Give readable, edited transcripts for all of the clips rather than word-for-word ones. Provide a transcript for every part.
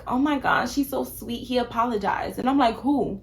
oh my gosh, she's so sweet, he apologized. And I'm like, who?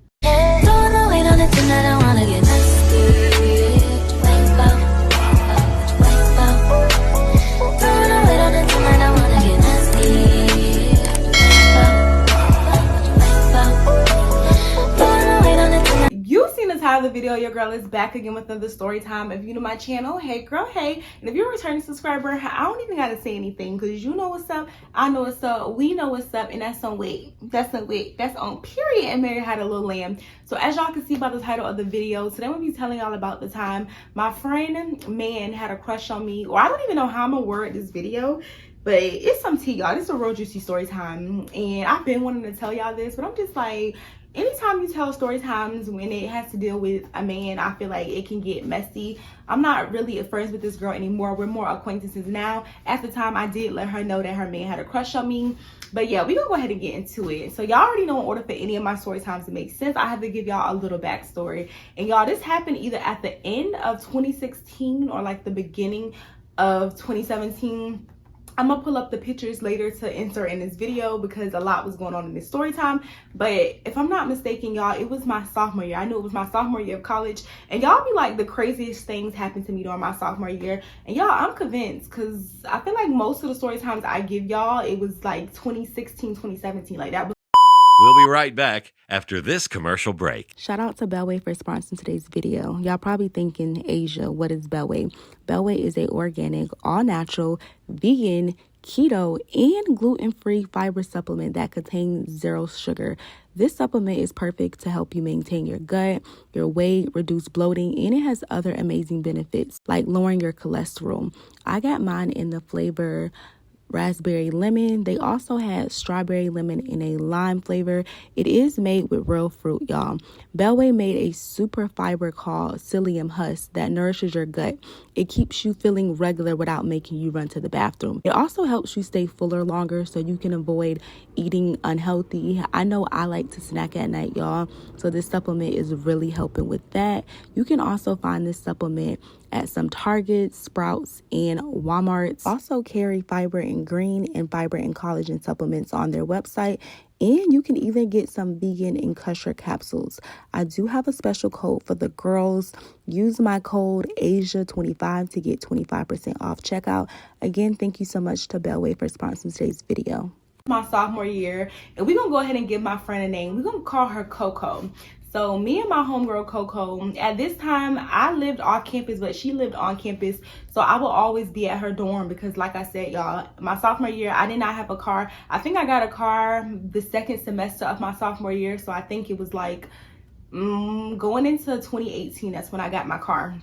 The video, your girl is back again with another story time. If you're new to my channel, hey girl, hey. And if you're a returning subscriber, I don't even gotta say anything because you know what's up, I know what's up, we know what's up, and that's on wait. That's on wait. That's on period. And Mary had a little lamb. So as y'all can see by the title of the video, today I'm gonna be telling y'all about the time my friend man had a crush on me, or I don't even know how I'm gonna word this video. But it's some tea, y'all. This is a real juicy story time. And I've been wanting to tell y'all this, but I'm just like, anytime you tell story times when it has to deal with a man, I feel like it can get messy. I'm not really friends with this girl anymore. We're more acquaintances now. At the time, I did let her know that her man had a crush on me. But yeah, we gonna go ahead and get into it. So y'all already know, in order for any of my story times to make sense, I have to give y'all a little backstory. And y'all, this happened either at the end of 2016 or like the beginning of 2017. I'm gonna pull up the pictures later to insert in this video because a lot was going on in this story time. But if I'm not mistaken, y'all, it was my sophomore year. I knew it was my sophomore year of college. And y'all be like, the craziest things happened to me during my sophomore year. And y'all, I'm convinced because I feel like most of the story times I give y'all, it was like 2016, 2017, like that. We'll be right back after this commercial break. Shout out to Bellway for sponsoring today's video. Y'all probably thinking, Asia, what is Bellway? Bellway is a organic, all-natural, vegan, keto, and gluten-free fiber supplement that contains zero sugar. This supplement is perfect to help you maintain your gut, your weight, reduce bloating, and it has other amazing benefits like lowering your cholesterol. I got mine in the flavor raspberry lemon. They also had strawberry lemon in a lime flavor. It is made with real fruit, y'all. Bellway made a super fiber called psyllium husk that nourishes your gut. It keeps you feeling regular without making you run to the bathroom. It also helps you stay fuller longer so you can avoid eating unhealthy. I know I like to snack at night, y'all, so this supplement is really helping with that. You can also find this supplement at some Targets, Sprouts, and Walmarts. Also carry fiber and green and fiber and collagen supplements on their website. And you can even get some vegan and kosher capsules. I do have a special code for the girls. Use my code ASIA25 to get 25% off checkout. Again, thank you so much to Bellway for sponsoring today's video. My sophomore year, and we're gonna go ahead and give my friend a name. We're gonna call her Coco. So me and my homegirl Coco, at this time I lived off campus, but she lived on campus. So I will always be at her dorm because, like I said, y'all, my sophomore year, I did not have a car. I think I got a car the second semester of my sophomore year. So I think it was like going into 2018, that's when I got my car.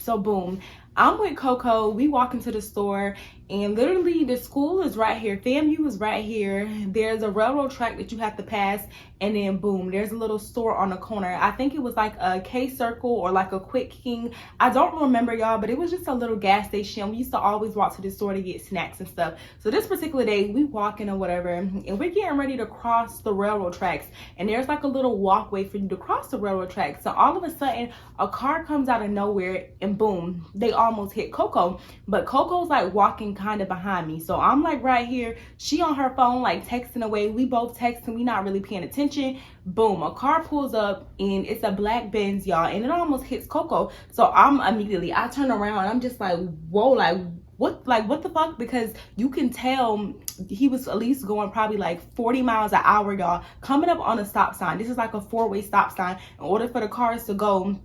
So boom, I'm with Coco. We walk into the store and literally the school is right here. FAMU is right here. There's a railroad track that you have to pass, and then boom, there's a little store on the corner. I think it was like a K-Circle or like a Quick King. I don't remember, y'all, but it was just a little gas station. We used to always walk to the store to get snacks and stuff. So this particular day, we walking or whatever, and we're getting ready to cross the railroad tracks. And there's like a little walkway for you to cross the railroad tracks. So all of a sudden, a car comes out of nowhere, and boom, they almost hit Coco. But Coco's like walking kind of behind me, so I'm like right here, she on her phone like texting away. We both texting, we not really paying attention. Boom, a car pulls up and it's a black Benz, y'all, and it almost hits Coco. So I turn around, I'm just like, whoa, like what the fuck? Because you can tell he was at least going probably like 40 miles an hour, y'all, coming up on a stop sign. This is like a 4-way stop sign. In order for the cars to go,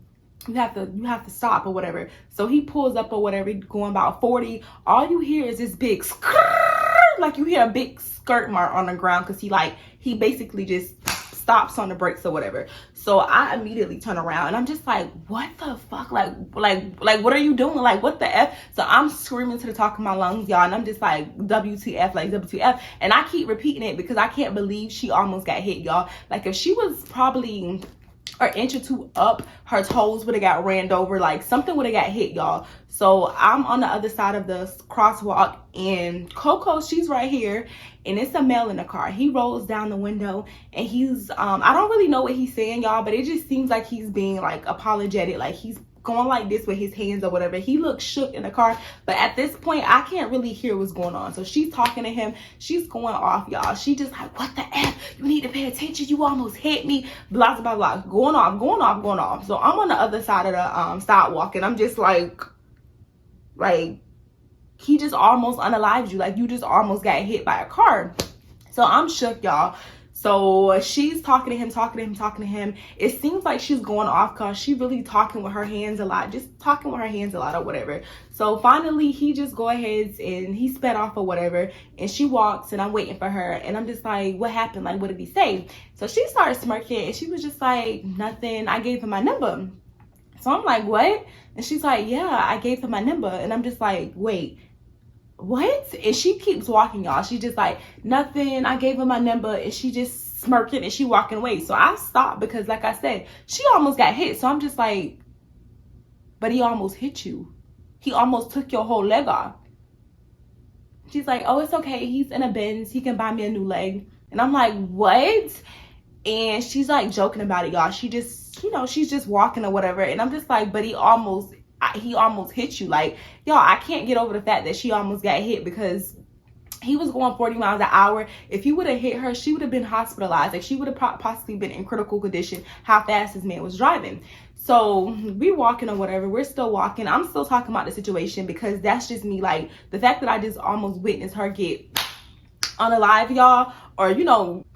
you have to stop or whatever. So he pulls up or whatever, going about 40. All you hear is this big skirt, like you hear a big skirt mark on the ground, because he basically just stops on the brakes or whatever. So I immediately turn around and I'm just like, what the fuck? Like what are you doing? Like, what the F? So I'm screaming to the top of my lungs, y'all, and I'm just like, WTF, like WTF. And I keep repeating it because I can't believe she almost got hit, y'all. Like, if she was probably an inch or two up, her toes would have got ran over, like something would have got hit, y'all. So I'm on the other side of the crosswalk, and Coco, she's right here, and it's a male in the car. He rolls down the window, and he's I don't really know what he's saying, y'all, but it just seems like he's being like apologetic, like he's going like this with his hands or whatever. He looked shook in the car, but at this point I can't really hear what's going on. So she's talking to him, she's going off, y'all. She just like, what the F, you need to pay attention, you almost hit me, blah blah blah, going off. So I'm on the other side of the sidewalk, and I'm just like he just almost unalived you, like you just almost got hit by a car. So I'm shook, y'all. So she's talking to him. It seems like she's going off because she really talking with her hands a lot, or whatever. So finally, he just go ahead and he sped off or whatever. And she walks, and I'm waiting for her. And I'm just like, what happened? Like, what did he say? So she started smirking, and she was just like, nothing. I gave him my number. So I'm like, what? And she's like, yeah, I gave him my number. And I'm just like, wait, what? And she keeps walking, y'all. She just like, nothing, I gave her my number. And she just smirking, and she walking away. So I stopped because, like I said, she almost got hit. So I'm just like, but he almost hit you. He almost took your whole leg off. She's like, oh, it's okay, he's in a Benz, he can buy me a new leg. And I'm like, what? And she's like joking about it, y'all. She just, she's just walking or whatever. And I'm just like, but he almost hit you. Like, y'all, I can't get over the fact that she almost got hit, because he was going 40 miles an hour. If he would have hit her, she would have been hospitalized. Like, she would have possibly been in critical condition, how fast this man was driving. So we walking or whatever, we're still walking. I'm still talking about the situation, because that's just me. Like, the fact that I just almost witnessed her get unalive, y'all, or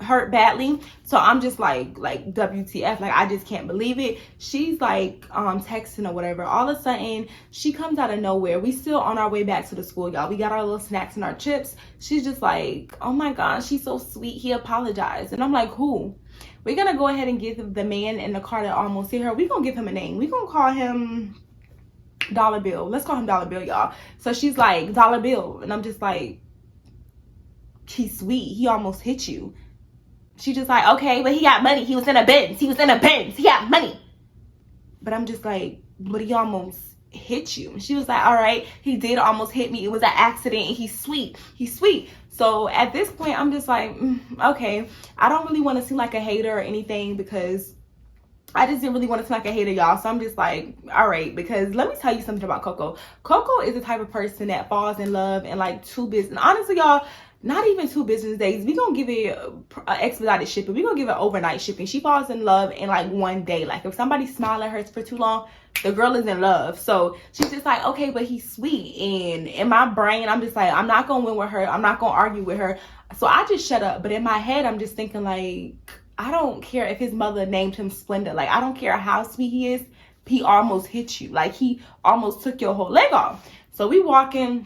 hurt badly. So I'm just like WTF, like I just can't believe it. She's like texting or whatever. All of a sudden she comes out of nowhere. We still on our way back to the school, y'all. We got our little snacks and our chips. She's just like, oh my god, she's so sweet, he apologized. And I'm like, who? We're gonna go ahead and give the man in the car that almost hit her, we're gonna give him a name. We're gonna call him Dollar Bill. Let's call him Dollar Bill, y'all. So she's like, Dollar Bill. And I'm just like, he's sweet, he almost hit you. She just like, okay, but he got money, he was in a Benz, he got money. But I'm just like, but he almost hit you. And she was like, all right, he did almost hit me, it was an accident, and he's sweet. So at this point I'm just like, okay, I don't really want to seem like a hater or anything, because I just didn't really want to seem like a hater, y'all. So I'm just like, all right, because let me tell you something about Coco. Coco is the type of person that falls in love in like 2 business. Honestly, y'all, not even 2 business days. We gonna give it expedited shipping. We gonna give it overnight shipping. She falls in love in like 1 day. Like, if somebody smile at her for too long, the girl is in love. So she's just like, okay, but he's sweet. And in my brain, I'm just like, I'm not gonna win with her, I'm not gonna argue with her. So I just shut up. But in my head, I'm just thinking like, I don't care if his mother named him Splendor. Like, I don't care how sweet he is, he almost hit you. Like, he almost took your whole leg off. So we walking,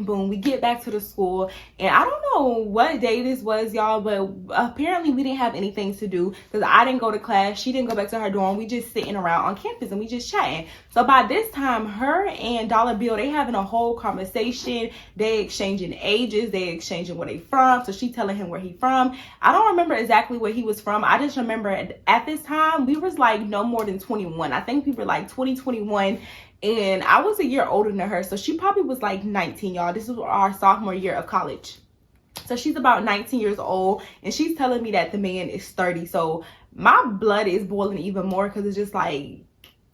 boom, we get back to the school. And I don't know what day this was, y'all, but apparently we didn't have anything to do, because I didn't go to class, she didn't go back to her dorm. We just sitting around on campus and we just chatting. So by this time, her and Dollar Bill, they having a whole conversation. They exchanging ages, they exchanging where they from. So she telling him where he from. I don't remember exactly where he was from. I just remember at this time we was like no more than 21. I think we were like 2021. And I was a year older than her, so she probably was like 19, y'all. This was our sophomore year of college. So she's about 19 years old, and she's telling me that the man is 30. So my blood is boiling even more, because it's just like,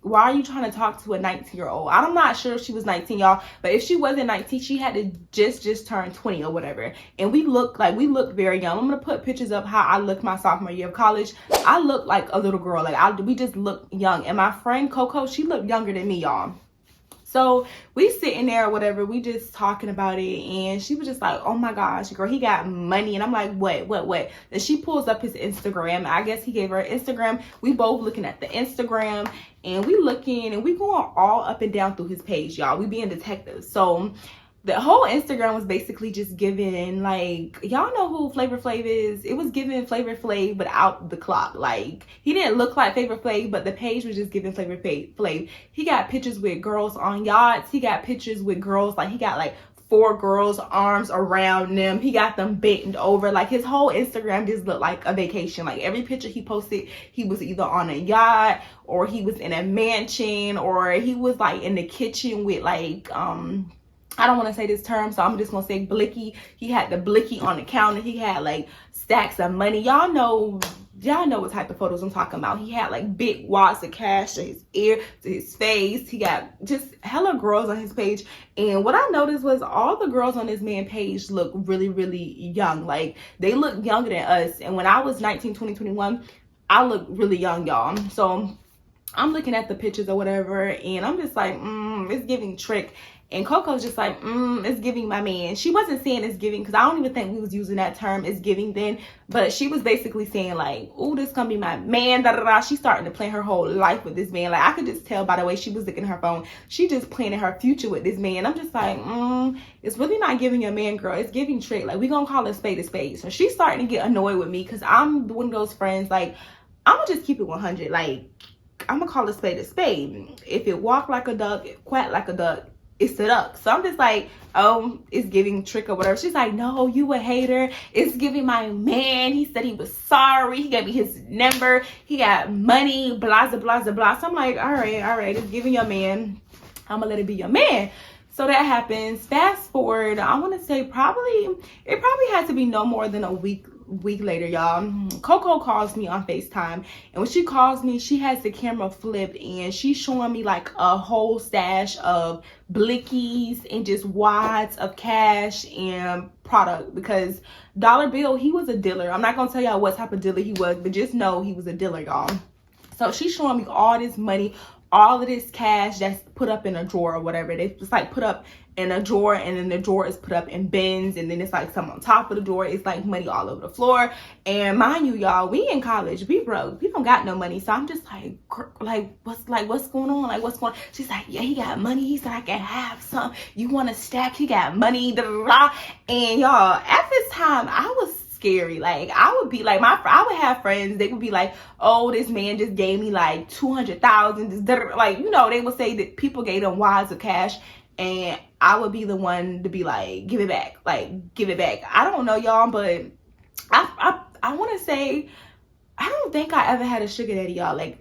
why are you trying to talk to a 19-year-old? I'm not sure if she was 19, y'all, but if she wasn't 19, she had to just turn 20 or whatever. And we look very young. I'm gonna put pictures of how I looked my sophomore year of college. I looked like a little girl. Like, we just looked young. And my friend Coco, she looked younger than me, y'all. So we sitting there or whatever, we just talking about it, and she was just like, oh my gosh, girl, he got money. And I'm like, what? And she pulls up his Instagram. I guess he gave her an Instagram. We both looking at the Instagram, and we looking, and we going all up and down through his page, y'all. We being detectives. So the whole Instagram was basically just giving, like, y'all know who Flavor Flav is? It was giving Flavor Flav without the clock. Like, he didn't look like Flavor Flav, but the page was just giving Flavor Flav. He got pictures with girls on yachts. He got pictures with girls, like, he got like 4 girls' arms around them. He got them bent over. Like, his whole Instagram just looked like a vacation. Like, every picture he posted, he was either on a yacht, or he was in a mansion, or he was like in the kitchen with like I don't want to say this term, so I'm just gonna say blicky. He had the blicky on the counter. He had like stacks of money. Y'all know y'all know what type of photos I'm talking about. He had like big wads of cash to his ear, to his face. He got just hella girls on his page. And what I noticed was all the girls on this man page look really, really young. Like, they look younger than us. And when I was 19, 20, 21, I look really young, y'all. So I'm looking at the pictures or whatever, and I'm just like, it's giving trick. And Coco's just like, it's giving my man. She wasn't saying it's giving, because I don't even think we was using that term, it's giving then. But she was basically saying like, oh, this gonna be my man, da da da. She's starting to plan her whole life with this man. Like, I could just tell by the way she was looking at her phone. She just planning her future with this man. I'm just like, it's really not giving your man, girl. It's giving trick. Like, we gonna call it spade a spade. So she's starting to get annoyed with me, because I'm one of those friends, like, I'm gonna just keep it 100. Like, I'm gonna call a spade a spade. If it walk like a duck, it quack like a duck, it's a duck. So I'm just like, oh, it's giving trick or whatever. She's like, no, you a hater. It's giving my man. He said he was sorry. He gave me his number. He got money, blah, blah, blah, blah. So I'm like, all right, it's giving your man. I'm gonna let it be your man. So that happens. Fast forward, I want to say it probably had to be no more than a week later, y'all. Coco calls me on FaceTime, and when she calls me, she has the camera flipped and she's showing me like a whole stash of blickies and just wads of cash and product, because Dollar Bill, he was a dealer. I'm not gonna tell y'all what type of dealer he was, but just know he was a dealer, y'all. So she's showing me all this money, all of this cash that's put up in a drawer or whatever. They just like put up in a drawer, and then the drawer is put up in bins, and then it's like some on top of the drawer. It's like money all over the floor. And mind you, y'all, we in college, we broke, we don't got no money. So I'm just like what's going on? Like, what's going on? She's like, yeah, he got money. He said I can have some. You want to stack? He got money. Da, da, da. And y'all, at this time, I was scary. Like, I would be like, I would have friends, they would be like, oh, this man just gave me like 200,000, like, you know, they would say that people gave them wads of cash, and I would be the one to be like, give it back, like, give it back. I don't know, y'all, but I want to say, I don't think I ever had a sugar daddy, y'all. Like,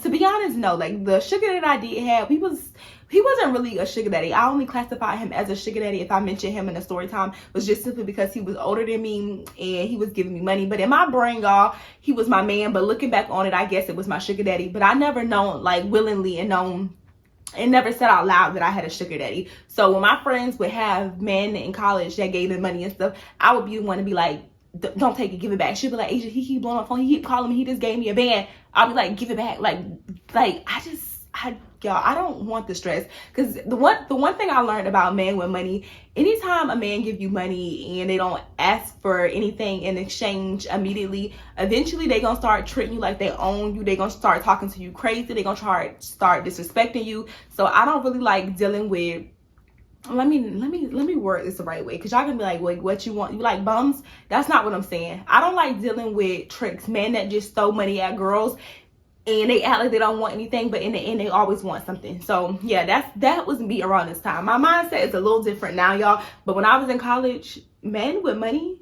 to be honest, no. Like, the sugar daddy I did have, he wasn't really a sugar daddy. I only classify him as a sugar daddy if I mention him in a story time, was just simply because he was older than me and he was giving me money. But in my brain, y'all, he was my man. But looking back on it, I guess it was my sugar daddy. But I never known, like, willingly and known, and never said out loud that I had a sugar daddy. So when my friends would have men in college that gave them money and stuff, I would be the one to be like, don't take it, give it back. She'd be like, Asia, he keep blowing my phone, he keep calling me, he just gave me a band. I'll be like, give it back. Like y'all, I don't want the stress. Because the one thing I learned about men with money, anytime a man give you money and they don't ask for anything in exchange immediately, eventually they gonna start treating you like they own you. They gonna start talking to you crazy. They gonna start disrespecting you. So I don't really like dealing with, let me word this the right way, because y'all gonna be like, wait, what you want? You like bums? That's not what I'm saying. I don't like dealing with tricks, men that just throw money at girls and they act like they don't want anything, but in the end they always want something. So yeah, that was me around this time. My mindset is a little different now, y'all, but when I was in college, men with money,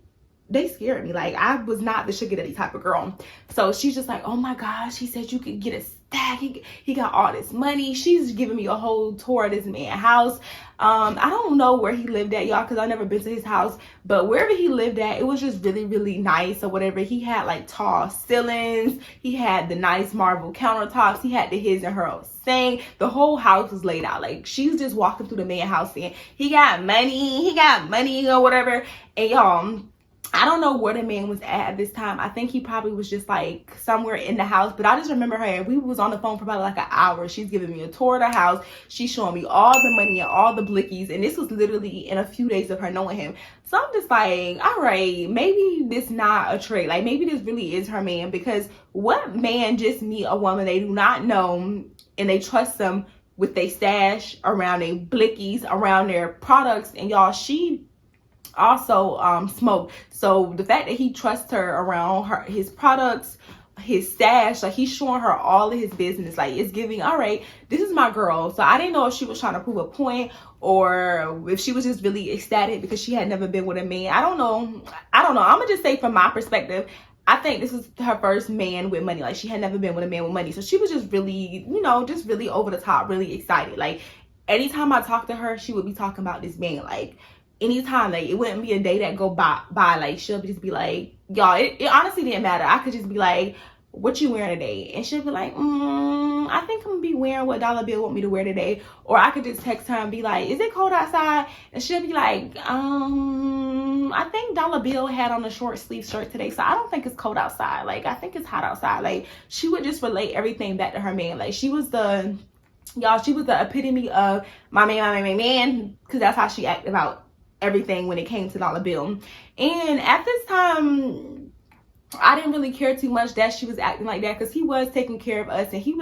they scared me. Like, I was not the sugar daddy type of girl. So she's just like, oh my gosh, he said you could get a stack. He got all this money. She's giving me a whole tour of this man's house. I don't know where he lived at, y'all, because I've never been to his house. But wherever he lived at, it was just really, really nice or whatever. He had like tall ceilings. He had the nice marble countertops. He had the his and her sink. The whole house was laid out. Like, she's just walking through the man's house saying, he got money or whatever. And y'all, I don't know where the man was at this time. I think he probably was just like somewhere in the house, but I just remember her, and we was on the phone for probably like an hour. She's giving me a tour of the house. She's showing me all the money and all the blickies, and this was literally in a few days of her knowing him. So I'm just like, all right, maybe this not a trick. Like, maybe this really is her man, because what man just meet a woman they do not know and they trust them with their stash around their blickies, around their products, and y'all, she also smoke. So the fact that he trusts her around his products, his stash, like, he's showing her all of his business, like, it's giving, all right, this is my girl. So I didn't know if she was trying to prove a point or if she was just really ecstatic because she had never been with a man. I don't know. I'm gonna just say, from my perspective, I think this is her first man with money. Like, she had never been with a man with money, so she was just really, you know, just really over the top, really excited. Like, anytime I talked to her, she would be talking about this man. Like, anytime. Like, it wouldn't be a day that go by. Like, she'll just be like, y'all, it honestly didn't matter. I could just be like, what you wearing today? And she'll be like, I think I'm gonna be wearing what Dollar Bill want me to wear today. Or I could just text her and be like, is it cold outside? And she'll be like, I think Dollar Bill had on a short sleeve shirt today, so I don't think it's cold outside. Like, I think it's hot outside. Like, she would just relate everything back to her man. Like, she was the epitome of my man, because that's how she acted about everything when it came to Dollar Bill. And at this time, I didn't really care too much that she was acting like that, because he was taking care of us, and he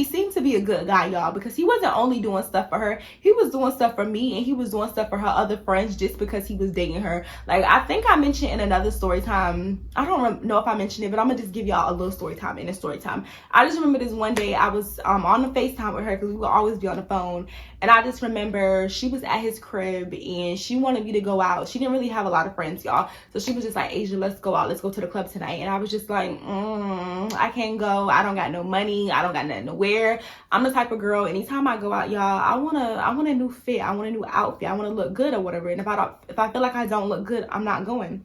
seemed to be a good guy, y'all, because he wasn't only doing stuff for her, he was doing stuff for me, and he was doing stuff for her other friends just because he was dating her. Like, I think I mentioned in another story time, I don't know if I mentioned it, but I'm gonna just give y'all a little story time in a story time. I just remember this one day I was on the FaceTime with her, because we would always be on the phone, and I just remember she was at his crib and she wanted me to go out. She didn't really have a lot of friends, y'all, so she was just like, Asia, let's go out, let's go to the club tonight. And I was just like, I can't go. I don't got no money. I don't got nothing to wear. I'm the type of girl, anytime I go out, y'all, I want a new fit. I want a new outfit. I want to look good or whatever. And if I feel like I don't look good, I'm not going.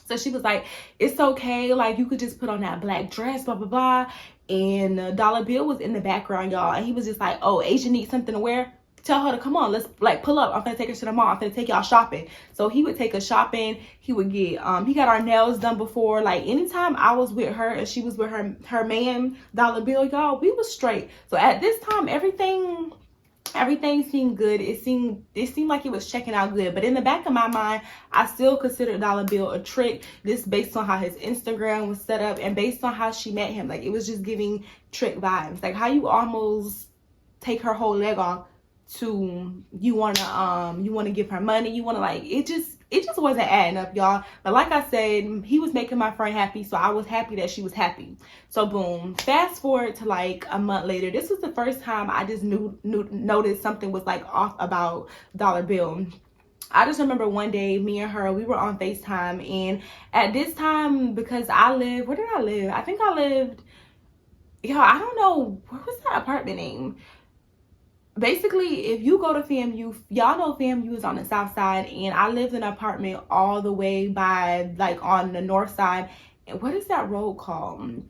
So she was like, it's okay. Like, you could just put on that black dress, blah, blah, blah. And Dollar Bill was in the background, y'all. And he was just like, oh, Asia needs something to wear. Tell her to come on, let's like pull up. I'm gonna take her to the mall. I'm gonna take y'all shopping. So he would take us shopping. He would get he got our nails done before. Like, anytime I was with her and she was with her man, Dollar Bill, y'all, we was straight. So at this time, everything seemed good. It seemed like it was checking out good. But in the back of my mind, I still considered Dollar Bill a trick, just based on how his Instagram was set up and based on how she met him. Like, it was just giving trick vibes. Like, how you almost take her whole leg off to you want to give her money, you want to, like, it just wasn't adding up, y'all. But like I said, he was making my friend happy, so I was happy that she was happy. So boom, fast forward to like a month later. This was the first time I just noticed something was like off about Dollar Bill. I just remember one day, me and her, we were on FaceTime, and at this time, because where did I live? I think I lived, y'all, I don't know, what was that apartment name? Basically, if you go to FAMU, y'all know FAMU is on the south side, and I lived in an apartment all the way by, like, on the north side. And what is that road called?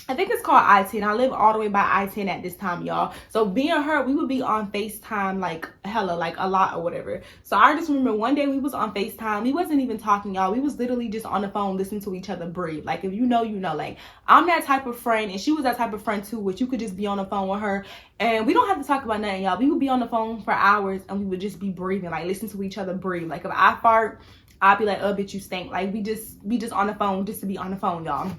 I think it's called I-10. I live all the way by I-10 at this time, y'all. So me and her, we would be on FaceTime like hella, like a lot or whatever. So I just remember one day we was on FaceTime. We wasn't even talking, y'all. We was literally just on the phone listening to each other breathe. Like, if you know, you know. Like, I'm that type of friend, and she was that type of friend too, which you could just be on the phone with her and we don't have to talk about nothing, y'all. We would be on the phone for hours and we would just be breathing, like listen to each other breathe. Like, if I fart, I'd be like, oh bitch, you stink. Like, we just on the phone just to be on the phone, y'all.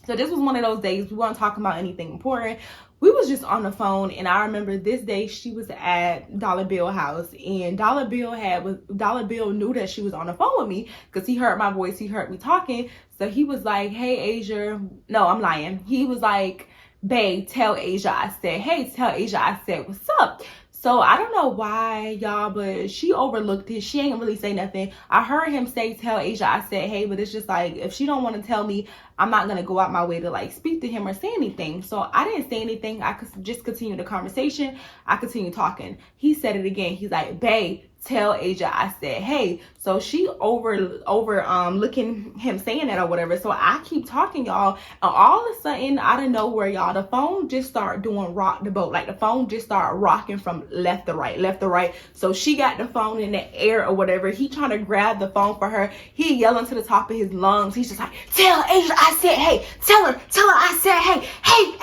So this was one of those days we weren't talking about anything important. We was just on the phone, and I remember this day she was at Dollar Bill house, and Dollar Bill knew that she was on the phone with me because he heard my voice, he heard me talking. So he was like, hey Asia, no, I'm lying. He was like, babe, tell Asia I said, hey, tell Asia I said, what's up? So I don't know why, y'all, but she overlooked it. She ain't really say nothing. I heard him say, tell Asia I said, hey, but it's just like, if she don't want to tell me, I'm not going to go out my way to like speak to him or say anything. So I didn't say anything. I could just continue the conversation. I continued talking. He said it again. He's like, babe, tell Asia I said, hey. So she looking him saying that or whatever. So I keep talking, y'all, and all of a sudden, out of nowhere, y'all, the phone just started doing rock the boat. Like, the phone just started rocking from left to right. So she got the phone in the air or whatever. He trying to grab the phone for her. He yelling to the top of his lungs. He's just like, tell Asia I said, hey, tell her I said, hey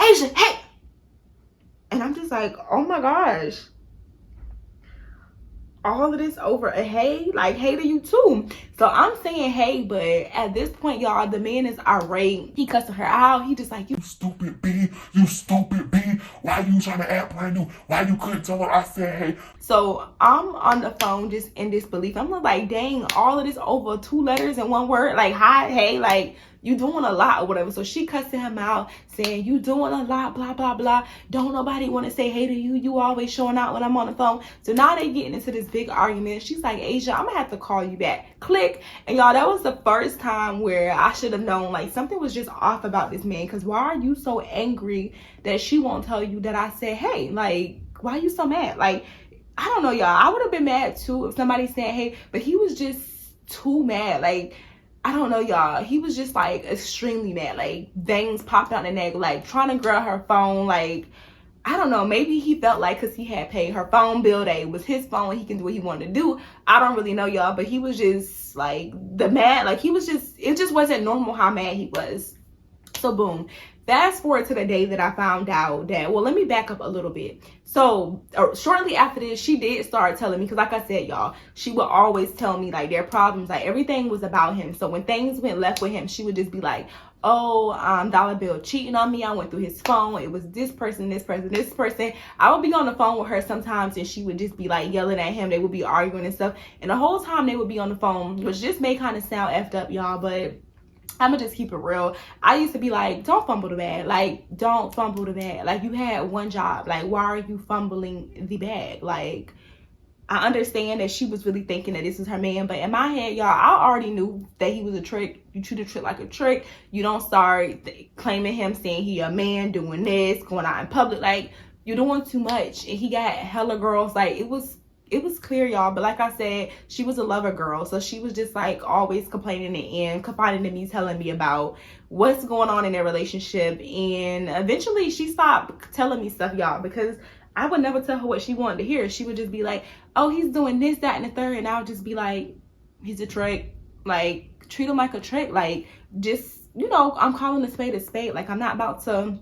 Asia, hey. And I'm just like, oh my gosh, all of this over a hey? Like, hey to you too. So I'm saying hey, but at this point, y'all, the man is irate. He cussing her out. He just like, you stupid B, you stupid B. Why you trying to act brand new? Why you couldn't tell her I said hey? So I'm on the phone just in disbelief. I'm like, dang, all of this over 2 letters and 1 word, like hi, hey, like you doing a lot or whatever. So she cussing him out, saying you doing a lot, blah, blah, blah. Don't nobody want to say hey to you. You always showing out when I'm on the phone. So now they getting into this big argument. She's like, Asia, I'm gonna have to call you back. Click. And y'all, that was the first time where I should have known like something was just off about this man. Because why are you so angry that she won't tell you that I said hey? Like, why are you so mad? Like, I don't know, y'all. I would have been mad too if somebody said, hey, but he was just too mad. Like, I don't know, y'all. He was just like extremely mad. Like, veins popped out the neck, like trying to grab her phone. Like, I don't know. Maybe he felt like because he had paid her phone bill that it was his phone, he can do what he wanted to do. I don't really know, y'all. But he was just like the mad. Like, he was just, it just wasn't normal how mad he was. So boom, fast forward to the day that I found out that, well, let me back up a little bit. So shortly after this, she did start telling me, because like I said, y'all, she would always tell me like their problems, like everything was about him. So when things went left with him, she would just be like, oh, Dollar Bill cheating on me. I went through his phone. It was this person, this person, this person. I would be on the phone with her sometimes and she would just be like yelling at him. They would be arguing and stuff. And the whole time they would be on the phone, which just may kind of sound effed up, y'all, but I'm gonna just keep it real. I used to be like, don't fumble the bag. Like, don't fumble the bag. Like, you had one job. Like, why are you fumbling the bag? Like, I understand that she was really thinking that this is her man, but in my head, y'all, I already knew that he was a trick. You treat a trick like a trick. You don't start claiming him, saying he a man, doing this, going out in public. Like, you're doing too much. And he got hella girls. Like, it was clear, y'all. But like I said, she was a lover girl. So she was just like always complaining and confiding in me, telling me about what's going on in their relationship. And eventually she stopped telling me stuff, y'all, because I would never tell her what she wanted to hear. She would just be like, oh, he's doing this, that, and the third. And I would just be like, he's a trick. Like, treat him like a trick. Like, just, you know, I'm calling a spade a spade. Like, I'm not about to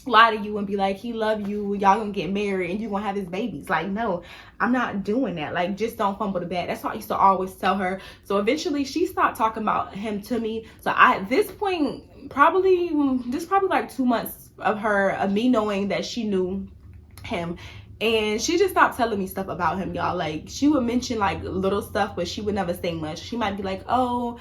lie to you and be like, he love you, y'all gonna get married and you gonna have his babies. Like, no, I'm not doing that. Like, just don't fumble the bag. That's what I used to always tell her. So eventually she stopped talking about him to me. So at this point, probably like 2 months of me knowing that she knew him, and she just stopped telling me stuff about him, y'all. Like, she would mention like little stuff, but she would never say much. She might be like, oh,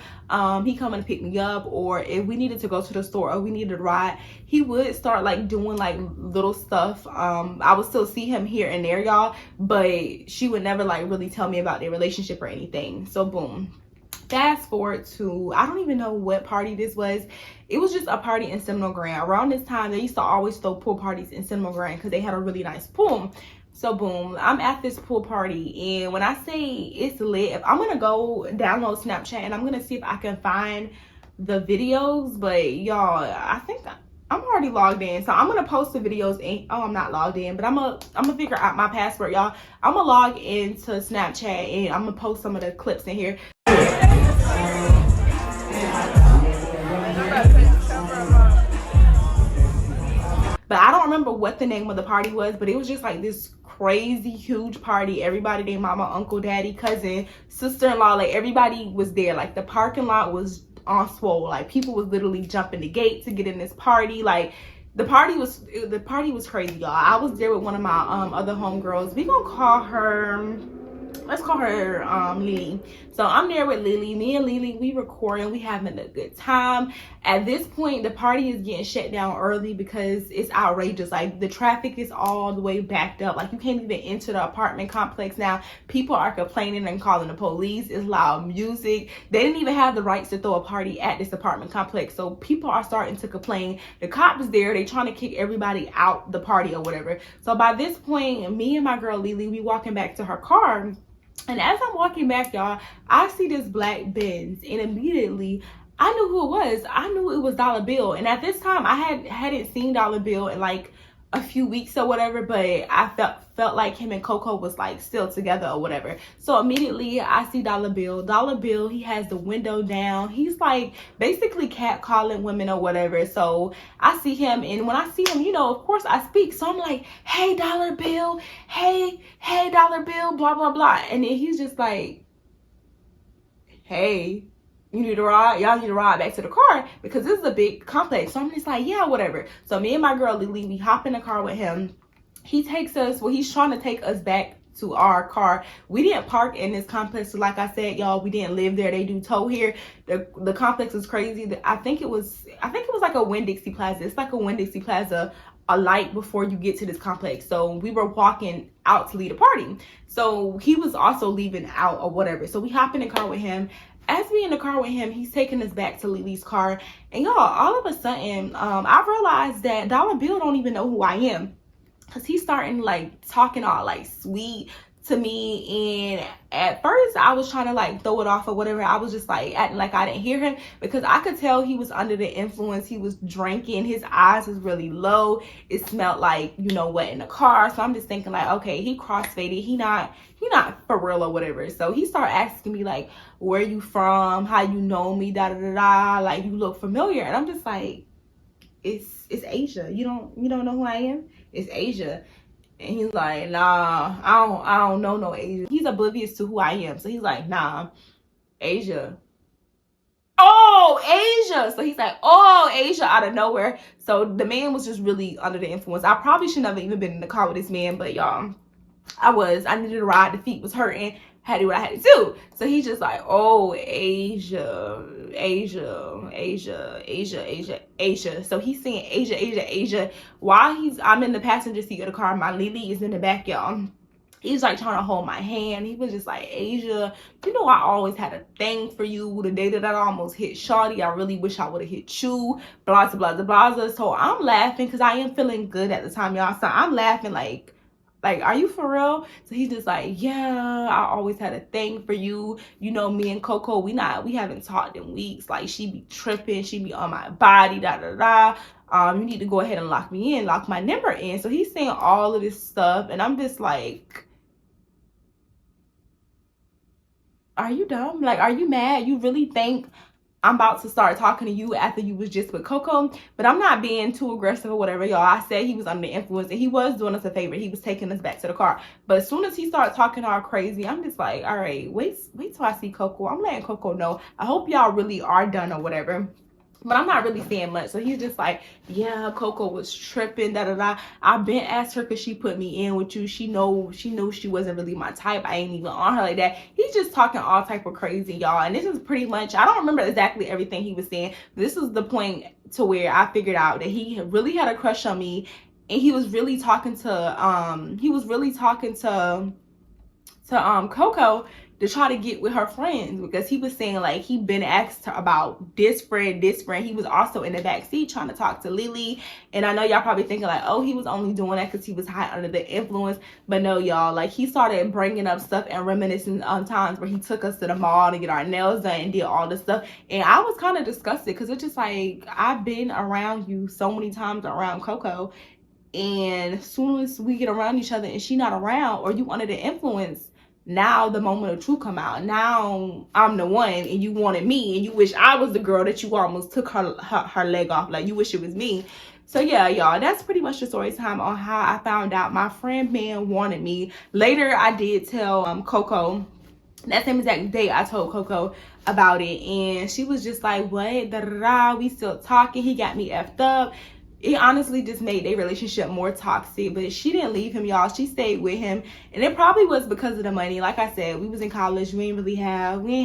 he coming to pick me up, or if we needed to go to the store or we needed a ride, he would start like doing like little stuff. I would still see him here and there, y'all, but she would never like really tell me about their relationship or anything. So boom, fast forward to, I don't even know what party this was. It was just a party in Seminole Grand. Around this time, they used to always throw pool parties in Seminole Grand because they had a really nice pool. So boom, I'm at this pool party, and when I say it's lit, I'm gonna go download Snapchat and I'm gonna see if I can find the videos. But y'all, I think I'm already logged in, so I'm gonna post the videos. And oh, I'm not logged in, but I'm gonna figure out my password, y'all. I'm gonna log into Snapchat and I'm gonna post some of the clips in here. But I don't remember what the name of the party was, but it was just like this crazy huge party. Everybody, their mama, uncle, daddy, cousin, sister-in-law, like everybody was there. Like, the parking lot was on swole. Like, people was literally jumping the gate to get in this party. Like, the party was crazy, y'all. I was there with one of my other homegirls. We gonna call her, let's call her Lily. So I'm there with Lily. Me and Lily, we recording, we having a good time. At this point, the party is getting shut down early because it's outrageous. Like, the traffic is all the way backed up. Like, you can't even enter the apartment complex now. People are complaining and calling the police. It's loud music. They didn't even have the rights to throw a party at this apartment complex. So people are starting to complain. The cop is there. They trying to kick everybody out the party or whatever. So by this point, me and my girl Lily, we walking back to her car. And as I'm walking back, y'all, I see this black Benz, and immediately I knew who it was. I knew it was Dollar Bill. And at this time, I hadn't seen Dollar Bill in like a few weeks or whatever, but I felt like him and Coco was like still together or whatever. So immediately I see Dollar Bill. Dollar Bill, he has the window down. He's like basically catcalling women or whatever. So I see him, and when I see him, you know, of course I speak. So I'm like, hey, Dollar Bill, hey, Dollar Bill, blah, blah, blah. And then he's just like, hey, you need to ride? Y'all need to ride back to the car because this is a big complex. So I'm just like, yeah, whatever. So me and my girl Lily, we hop in the car with him. He takes us, well, he's trying to take us back to our car. We didn't park in this complex. So like I said, y'all, we didn't live there. They do tow here. The complex is crazy. I think it was like a Winn-Dixie Plaza. It's like a Winn-Dixie Plaza, a light before you get to this complex. So we were walking out to leave the party. So he was also leaving out or whatever. So we hop in the car with him. As we in the car with him, he's taking us back to Lily's car. And y'all, all of a sudden, I realized that Dollar Bill don't even know who I am. Because he's starting like talking all like sweet, to me, and at first I was trying to like throw it off or whatever. I was just like acting like I didn't hear him, because I could tell he was under the influence. He was drinking, his eyes was really low, it smelled like, you know what, in the car. So I'm just thinking like, okay, he crossfaded, he not for real or whatever. So he started asking me like, where you from, how you know me, da da da da, like you look familiar. And I'm just like, it's Asia. You don't know who I am? It's Asia. And he's like, nah, I don't know no Asia. He's oblivious to who I am. So he's like, nah, Asia. Oh, Asia. So he's like, oh, Asia, out of nowhere. So the man was just really under the influence. I probably should never even been in the car with this man, but y'all, I needed a ride. The feet was hurting. Had to do what I had to do. So he's just like, oh, Asia. So he's saying Asia. While I'm in the passenger seat of the car, my Lily is in the back, y'all. He's like trying to hold my hand. He was just like, Asia, you know, I always had a thing for you. The day that I almost hit Shawty, I really wish I would have hit you. Blah, blah, blah, blah. So I'm laughing because I am feeling good at the time, y'all. So I'm laughing like, are you for real? So he's just like, yeah, I always had a thing for you. You know, me and Coco, we haven't talked in weeks. Like, she be tripping, she be on my body, da da da. You need to go ahead and lock me in, lock my number in. So he's saying all of this stuff, and I'm just like, are you dumb? Like, are you mad? You really think I'm about to start talking to you after you was just with Coco? But I'm not being too aggressive or whatever, y'all. I said he was under the influence, and he was doing us a favor. He was taking us back to the car. But as soon as he started talking all crazy, I'm just like, all right, wait till I see Coco. I'm letting Coco know. I hope y'all really are done or whatever. But I'm not really saying much. So he's just like, yeah, Coco was tripping, da da da. I've been asked her because she put me in with you. She knew she wasn't really my type. I ain't even on her like that. He's just talking all type of crazy, y'all. And this is pretty much, I don't remember exactly everything he was saying. This was the point to where I figured out that he really had a crush on me. And he was really talking to Coco to try to get with her friends, because he was saying like he been asked her about this friend. He was also in the back seat trying to talk to Lily. And I know y'all probably thinking like, oh, he was only doing that because he was high under the influence. But no, y'all, like he started bringing up stuff and reminiscing on times where he took us to the mall to get our nails done and did all this stuff. And I was kind of disgusted, because it's just like, I've been around you so many times around Coco, and as soon as we get around each other and she not around, or you under the influence, now the moment of truth come out. Now I'm the one, and you wanted me, and you wish I was the girl that you almost took her leg off. Like, you wish it was me. So yeah, y'all, that's pretty much the story time on how I found out my friend man wanted me. Later, I did tell Coco. That same exact day, I told Coco about it, and she was just like, what? Da, da, da. We still talking. He got me effed up. It honestly just made their relationship more toxic. But she didn't leave him, y'all. She stayed with him, and it probably was because of the money. Like I said, we was in college. We ain't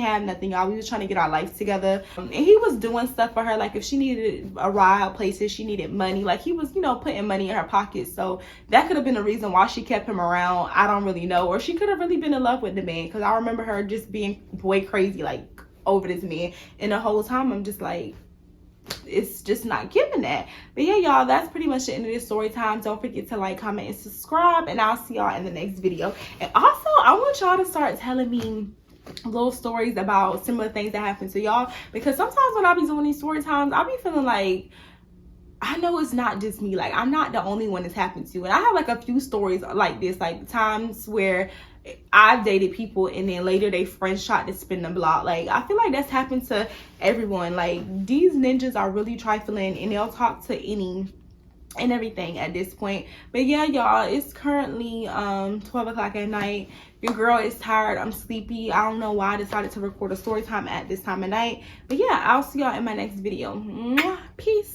have nothing, y'all. We was trying to get our life together, and he was doing stuff for her. Like, if she needed a ride places, she needed money. Like, he was, you know, putting money in her pocket. So that could have been the reason why she kept him around. I don't really know. Or she could have really been in love with the man, because I remember her just being way crazy like over this man, and the whole time I'm just like, it's just not giving that. But yeah, y'all, that's pretty much the end of this story time. Don't forget to like, comment, and subscribe, and I'll see y'all in the next video. And also, I want y'all to start telling me little stories about similar things that happen to y'all, because sometimes when I be doing these story times, I be feeling like, I know it's not just me. Like, I'm not the only one that's happened to. And I have like a few stories like this, like times where I've dated people and then later they friends tried to spin the block. Like, I feel like that's happened to everyone. Like, these ninjas are really trifling, and they'll talk to any and everything at this point. But yeah, y'all, it's currently 12 o'clock at night. Your girl is tired. I'm sleepy. I don't know why I decided to record a story time at this time of night. But yeah, I'll see y'all in my next video. Mwah. Peace.